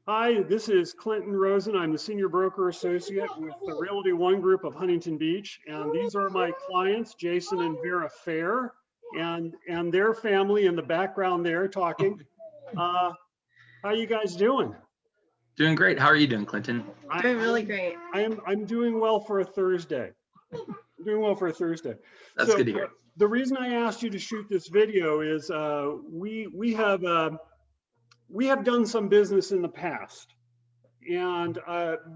Hi, this is Clinton Rosen. I'm the Senior Broker Associate with the Realty One Group of Huntington Beach. And these are my clients, Jason and Vera Fair, and their family in the background there talking. How you guys doing? Doing great. How are you doing, Clinton? Doing really great. I'm doing well for a Thursday. I'm doing well for a Thursday. That's good to hear. The reason I asked you to shoot this video is we have done some business in the past. And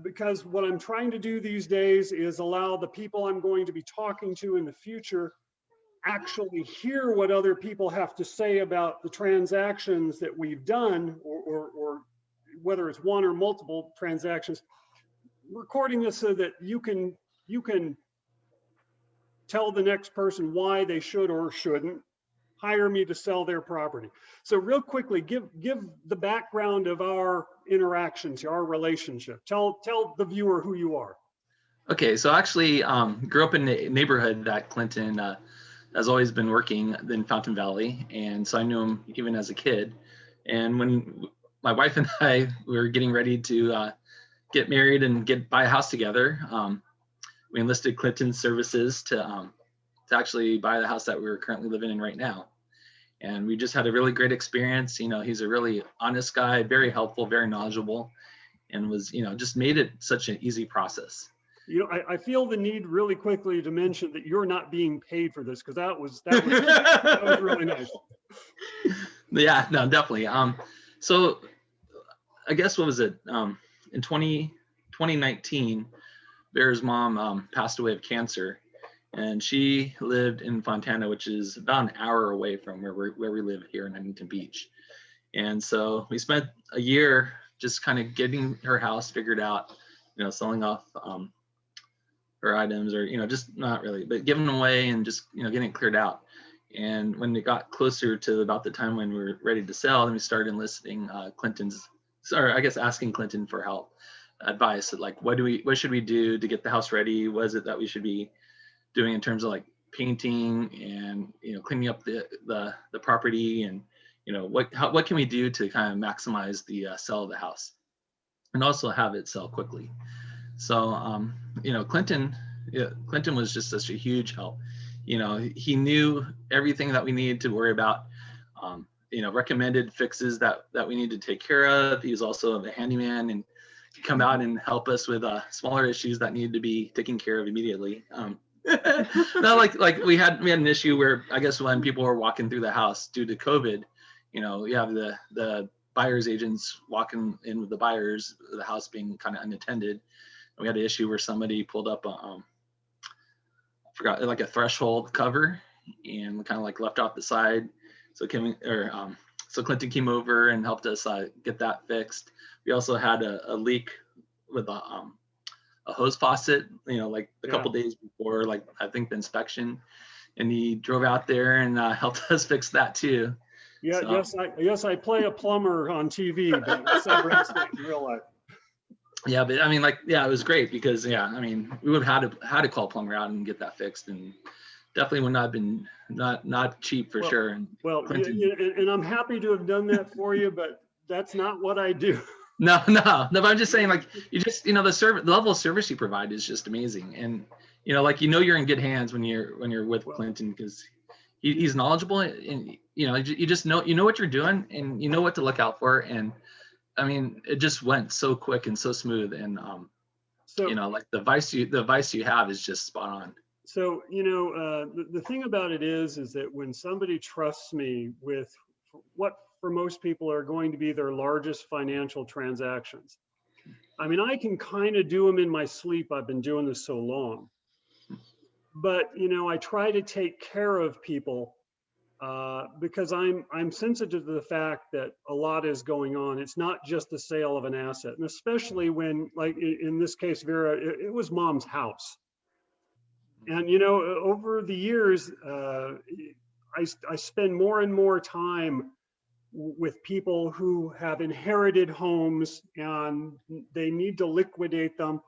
because what I'm trying to do these days is allow the people I'm going to be talking to in the future actually hear what other people have to say about the transactions that we've done, or whether it's one or multiple transactions. Recording this so that you can tell the next person why they should or shouldn't hire me to sell their property. So real quickly, give the background of our interactions, our relationship. Tell the viewer who you are. Okay, so I actually grew up in the neighborhood that Clinton has always been working in Fountain Valley, and so I knew him even as a kid. And when my wife and I were getting ready to get married and buy a house together, we enlisted Clinton's services to actually buy the house that we're currently living in right now. And we just had a really great experience. You know, he's a really honest guy, very helpful, very knowledgeable, and was, just made it such an easy process. You know, I feel the need really quickly to mention that you're not being paid for this, because that was that was really nice. Yeah, no, definitely. So I guess, what was it? In 2019, Bear's mom passed away of cancer. And she lived in Fontana, which is about an hour away from where we live here in Huntington Beach. And so we spent a year just kind of getting her house figured out, selling off her items, or, just not really, but giving them away and just, getting it cleared out. And when it got closer to about the time when we were ready to sell, then we started enlisting asking Clinton for help, advice, like what should we do to get the house ready? What is it that we should be doing in terms of like painting and cleaning up the property, and what can we do to kind of maximize the sell of the house and also have it sell quickly. So Clinton was just such a huge help. He knew everything that we needed to worry about, recommended fixes that we need to take care of. He was also the handyman and could come out and help us with smaller issues that needed to be taken care of immediately. Not like we had an issue where, I guess, when people were walking through the house due to COVID, you have the buyer's agents walking in with the buyers, the house being kind of unattended. And we had an issue where somebody pulled up I forgot, like a threshold cover, and kind of like left off the side. So Clinton came over and helped us get that fixed. We also had a leak with a hose faucet, like a couple days before, like I think the inspection, and he drove out there and helped us fix that too. Yeah, so. yes, I play a plumber on TV, but it's never in real life. Yeah, but I mean, it was great because, we would have had to call a plumber out and get that fixed, and definitely would not have been not cheap for sure. And and I'm happy to have done that for you, but that's not what I do. No, but I'm just saying, you just, the level of service you provide is just amazing. And, you're in good hands when you're with Clinton, because he's knowledgeable, and, you just know what you're doing, and you know what to look out for. And it just went so quick and so smooth. And, the advice you have is just spot on. So, the thing about it is that when somebody trusts me with what for most people are going to be their largest financial transactions, I can kind of do them in my sleep. I've been doing this so long. But, I try to take care of people because I'm sensitive to the fact that a lot is going on. It's not just the sale of an asset. And especially when, like in this case, Vera, it was mom's house. And, over the years, I spend more and more time with people who have inherited homes and they need to liquidate them,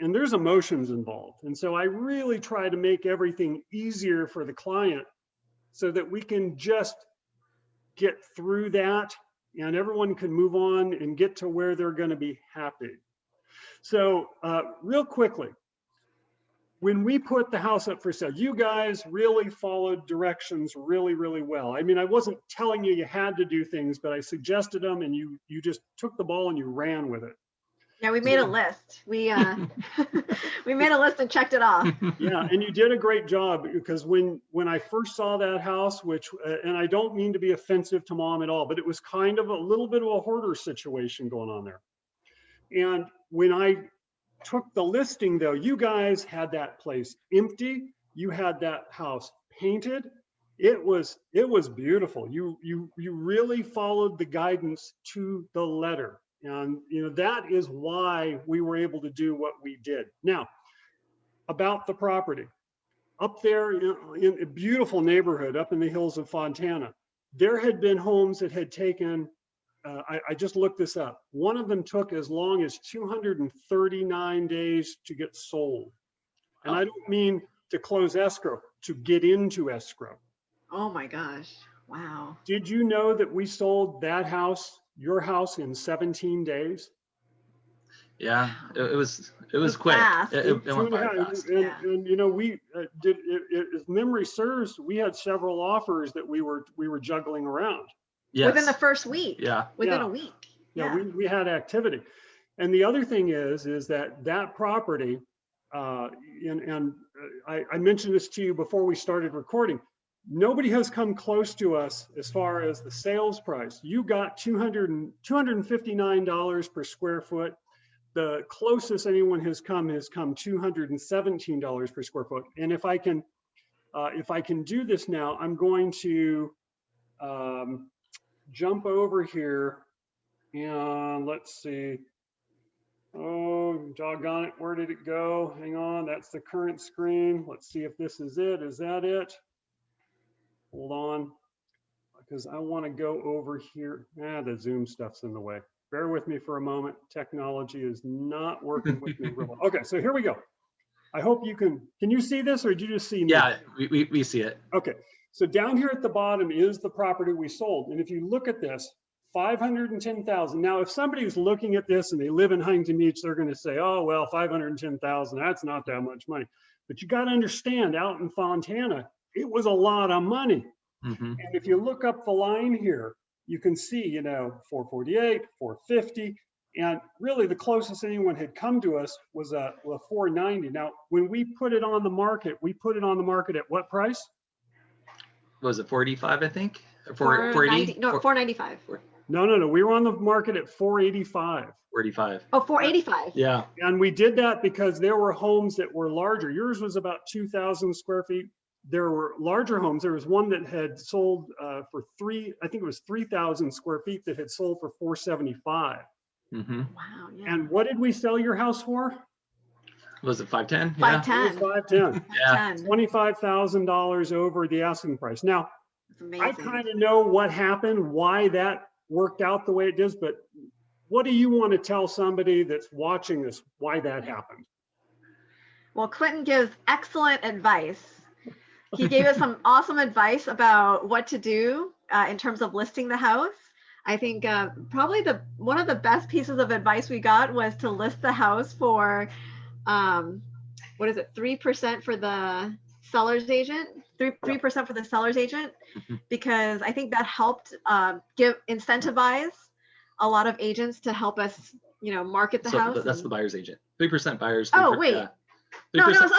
and there's emotions involved. And so I really try to make everything easier for the client so that we can just get through that and everyone can move on and get to where they're going to be happy. So real quickly, when we put the house up for sale, you guys really followed directions really, really well. I mean, I wasn't telling you had to do things, but I suggested them, and you just took the ball and you ran with it. Yeah, we made a list. We we made a list and checked it off. Yeah, and you did a great job, because when I first saw that house, which and I don't mean to be offensive to Mom at all, but it was kind of a little bit of a hoarder situation going on there. And when I took the listing, though, you guys had that place empty. You had that house painted. It was beautiful. You really followed the guidance to the letter. And that is why we were able to do what we did. Now, about the property. Up there in a beautiful neighborhood up in the hills of Fontana, there had been homes that had taken, I just looked this up. One of them took as long as 239 days to get sold. And I don't mean to close escrow, to get into escrow. Oh my gosh. Wow. Did you know that we sold that house, your house, in 17 days? Yeah, it was quick. It went by fast. And we did. If memory serves, we had several offers that we were juggling around. Yes. Within the first week. Yeah. Within a week. Yeah, we had activity. And the other thing is that property, and I mentioned this to you before we started recording. Nobody has come close to us as far as the sales price. You got $259 per square foot. The closest anyone has come $217 per square foot. And if I can do this now, I'm going to jump over here and let's see. Oh, doggone it, where did it go? Hang on, that's the current screen. Let's see if this is it. Is that it? Hold on, because I want to go over here. The Zoom stuff's in the way. Bear with me for a moment. Technology is not working with me real well. Okay, so here we go. I hope you can you see this, or did you just see me? Yeah, we see it. Okay, so down here at the bottom is the property we sold. And if you look at this, 510,000. Now, if somebody's looking at this and they live in Huntington Beach, they're going to say, oh, well, 510,000, that's not that much money. But you got to understand, out in Fontana, it was a lot of money. Mm-hmm. And if you look up the line here, you can see, 448, 450, and really the closest anyone had come to us was a 490. Now, when we put it on the market, we put it on the market at what price? Was it 485, I think? 480? No, 495. No. We were on the market at 485. 485. Oh, 485. Yeah. And we did that because there were homes that were larger. Yours was about 2,000 square feet. There were larger homes. There was one that had sold for 3,000 square feet that had sold for 475. Mm-hmm. Wow. Yeah. And what did we sell your house for? Was it 510? 510. 510. Yeah. $25,000 over the asking price. Now, I kind of know what happened, why that worked out the way it does, but what do you want to tell somebody that's watching this, why that happened? Well, Quentin gives excellent advice. He gave us some awesome advice about what to do in terms of listing the house. I think probably one of the best pieces of advice we got was to list the house for, 3% for the seller's agent, 3% for the seller's agent, because I think that helped incentivize a lot a lot of agents to help us, market the house. That's the buyer's agent. 3% buyers. Oh, wait. Yeah. No, I'm sorry.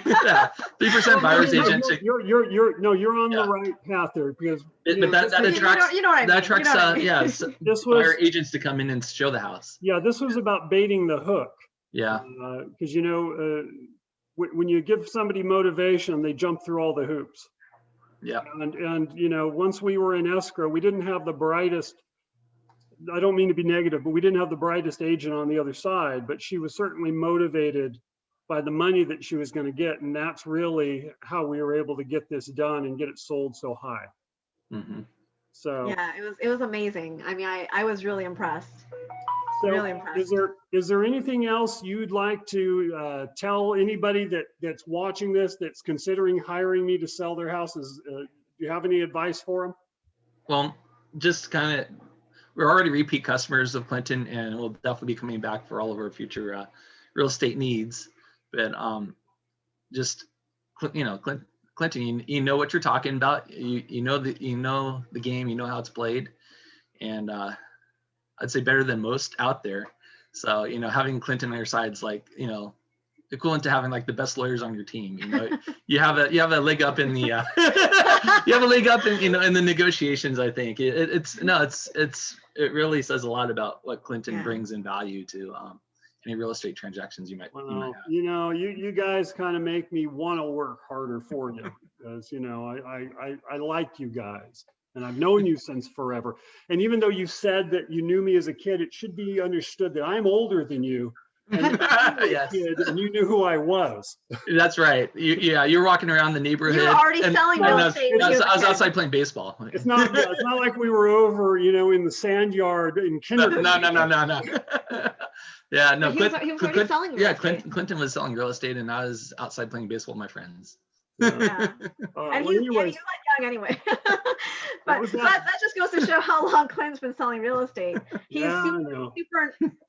Yeah, 3% buyer's agent. You're on the right path there, because that attracts this was buyer agents to come in and show the house. Yeah, this was about baiting the hook. Yeah. Because when you give somebody motivation, they jump through all the hoops. Yeah. And once we were in escrow, we didn't have the brightest. I don't mean to be negative, but we didn't have the brightest agent on the other side. But she was certainly motivated by the money that she was going to get, and that's really how we were able to get this done and get it sold so high. Mm-hmm. So yeah, it was amazing. I mean, I was really impressed. So really impressed. Is there anything else you'd like to tell anybody that's watching this, that's considering hiring me to sell their houses? Do you have any advice for them? Well, just kind of we're already repeat customers of Clinton, and we'll definitely be coming back for all of our future real estate needs. But just Clinton, you know what you're talking about. You know the game. You know how it's played, and I'd say better than most out there. So having Clinton on your side is like equivalent to having like the best lawyers on your team. You have a leg up in the you have a leg up in in the negotiations. I think it really says a lot about what Clinton brings in value to any real estate transactions you might have. You guys kind of make me want to work harder for you, because I like you guys, and I've known you since forever. And even though you said that you knew me as a kid, it should be understood that I'm older than you. And Yes. Kid, and you knew who I was. That's right. You're walking around the neighborhood. You were already selling real estate. I was outside playing baseball. It's not like we were over, in the sand yard in kindergarten. No. Yeah, no. He was already selling real estate. Clinton was selling real estate, and I was outside playing baseball with my friends. Yeah. And he's like young anyway. But that just goes to show how long Clinton's been selling real estate. He's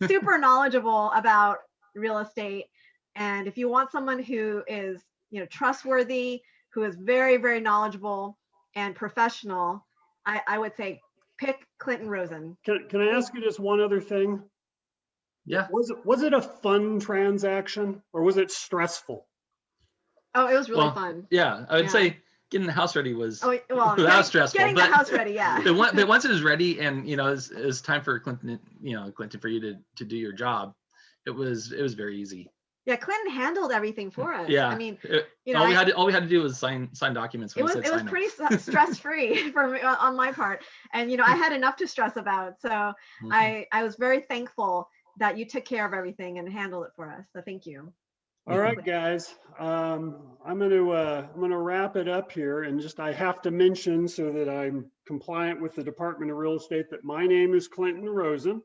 super knowledgeable about real estate. And if you want someone who is, trustworthy, who is very, very knowledgeable and professional, I would say pick Clinton Rosen. Can I ask you just one other thing? Yeah. Was it a fun transaction, or was it stressful? Oh, it was really fun. Yeah, I would say getting the house ready was that was stressful. Getting the house ready, yeah. But once it was ready, and it was time for Clinton, for you to do your job, it was very easy. Yeah, Clinton handled everything for us. Yeah, I mean, all we had to do was sign documents. It was pretty stress-free for me on my part, and I had enough to stress about. So I was very thankful that you took care of everything and handled it for us. So thank you. All right, guys. I'm gonna wrap it up here, and I have to mention, so that I'm compliant with the Department of Real Estate, that my name is Clinton Rosen.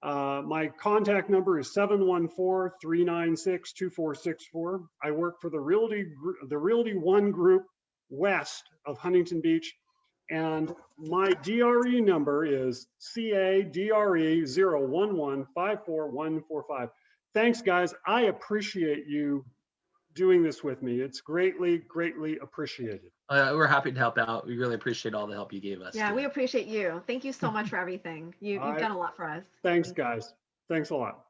My contact number is 714-396-2464. I work for the Realty One Group west of Huntington Beach, and my DRE number is CADRE 011-54145. Thanks, guys. I appreciate you doing this with me. It's greatly, greatly appreciated. We're happy to help out. We really appreciate all the help you gave us. Yeah, we appreciate you. Thank you so much for everything. You've done a lot for us. Thanks, guys. Thanks a lot.